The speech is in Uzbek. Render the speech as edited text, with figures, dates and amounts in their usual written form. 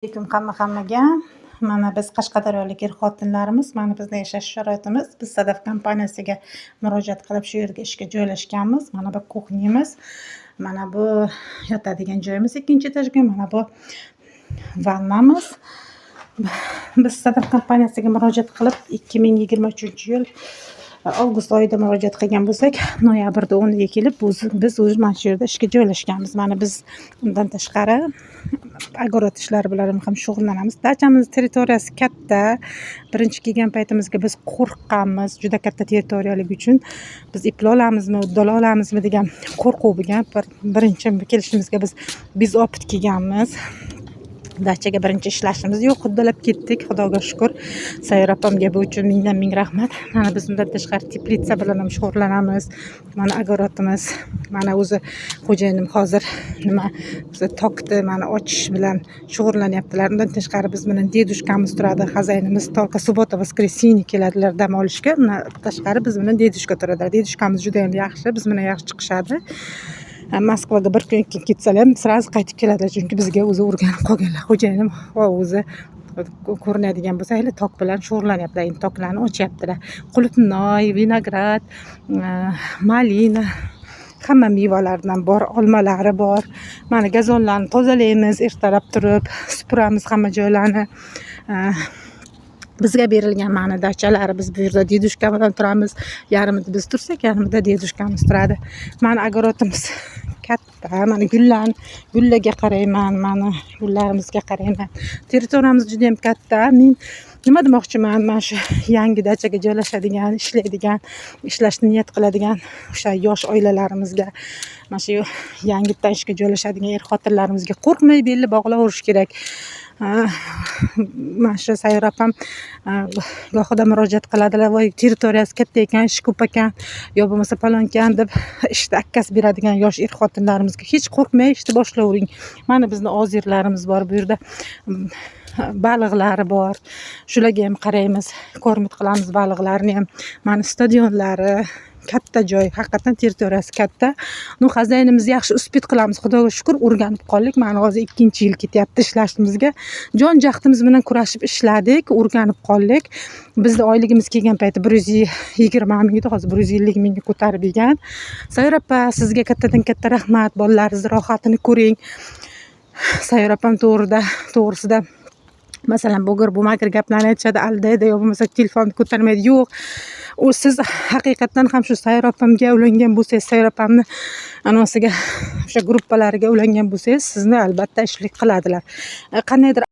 Alaykum hammaga. Mana biz Qashqadaryolik er-xotinlarimiz, mana bizning yashash sharoitimiz. Biz Sadaf kompaniyasiga murojaat qilib shu yerga ishga joylashganmiz. Mana bu kuxnyamiz. Mana bu yotadigan joyimiz ikkinchi etajga. Mana bu vannamiz. Biz Sadaf kompaniyasiga murojaat qilib 2023-yil avgust oyida murojaat qilgan bo'lsak, noyabrda 10ga kelib biz mana shu yerda ishga joylashganmiz. Mana biz undan tashqari agorot ishlari bilan ham shug'ullanamiz. Dachamiz territoriyasi katta. Birinchi kelgan paytimizga biz qo'rqqanmiz. Juda katta territoriyaligi uchun biz ipla olamizmi, uddala olamizmi degan qo'rquv bo'lgan. Birinchi kelishimizga biz opit kelganmiz. Dachaga birinchi ishlashimiz yo'q, uddalab ketdik, xudoga shukr. Sayyor opamga bu uchun mingdan ming rahmat. Mana biz undan tashqari teplitsa bilan ham shug'ullanamiz. Mana agorotimiz, mana o'zi xo'jayinim hozir nima tokni mana ochish bilan shug'ullanyaptilar. Undan tashqari biz bilan dedushkamiz turadi, xazayinimiz только subota воскресенье keladilar dam olishga. Undan tashqari biz bilan dedushka turadilar. Dedushkamiz juda ham yaxshi, biz bilan yaxshi chiqishadi. Moskvaga bir kun ikki ketsalar ham sразу qaytib keladilar, chunki bizga o'zi o'rganib qolganlar. Xo'jayinim o'zi ko'rinadigan bo'lsa, hali tok bilan shug'ullanyaptilar. Endi toklarni ochyaptilar. Qulupnoy, vinograd, malina, hamma mevalardan bor, olmalari bor. Mana gazonlarni tozalaymiz, ertalab turib, supuramiz hamma joylarni. Bizga berilgan mana dachalari, biz bu yerda dedushka bilan turamiz. Yarmida biz tursak, yarmida dedushkamiz turadi. Mana agorotimiz katta. Mana gullaga qarayman, mana gullarimizga qarayman. Territoriyamiz juda ham katta. Men nima demoqchiman? Mana shu yangi dachaga joylashadigan, ishlaydigan, ishlashni niyat qiladigan o'sha yosh oilalarimizga, mana shu yangitdan ishga joylashadigan er-xotinlarimizga qo'rqmay belni bog'laverish kerak. Mana shu Sayyor opam gohida murojaat qiladilar, voy territoriyasi katta ekan, ish ko'p ekan, yo bo'lmasa palonkan deb ishda akkas beradigan yosh er-xotinlarimizga hech qo'rqmay ishni boshlavering. Mana bizning ozirlarimiz bor bu yerda. Baliqlari bor. Shularga ham qaraymiz, ko'rmit qilamiz baliqlarni ham. Mana stadionlari katta joy, haqiqatan territoriyasi katta. Xazayinimiz yaxshi uspit qilamiz, xudoga shukr, o'rganib qoldik. Mana hozir 2-yil ketyapti ishlashimizga. Jon-jahdimiz bilan kurashib ishladik, o'rganib qoldik. Bizning oyligimiz kelgan payti 120 ming edi, hozir 150 mingga ko'tarib ekan. Sayyor opa, sizga kattadan katta rahmat. Bolalaringizni rohatini ko'ring. Sayyor opam to'g'risida masalan bo'g'ir gaplarni aytishadi, aldaydi, yo bo'lmasa telefonni ko'tarmaydi. Yo'q, u siz haqiqatan ham shu Sayyor opamga ulangan bo'lsangiz, Sayyor opamni anosiga, o'sha gruppalariga ulangan bo'lsangiz, sizni albatta ishlik qiladilar. Qandaydir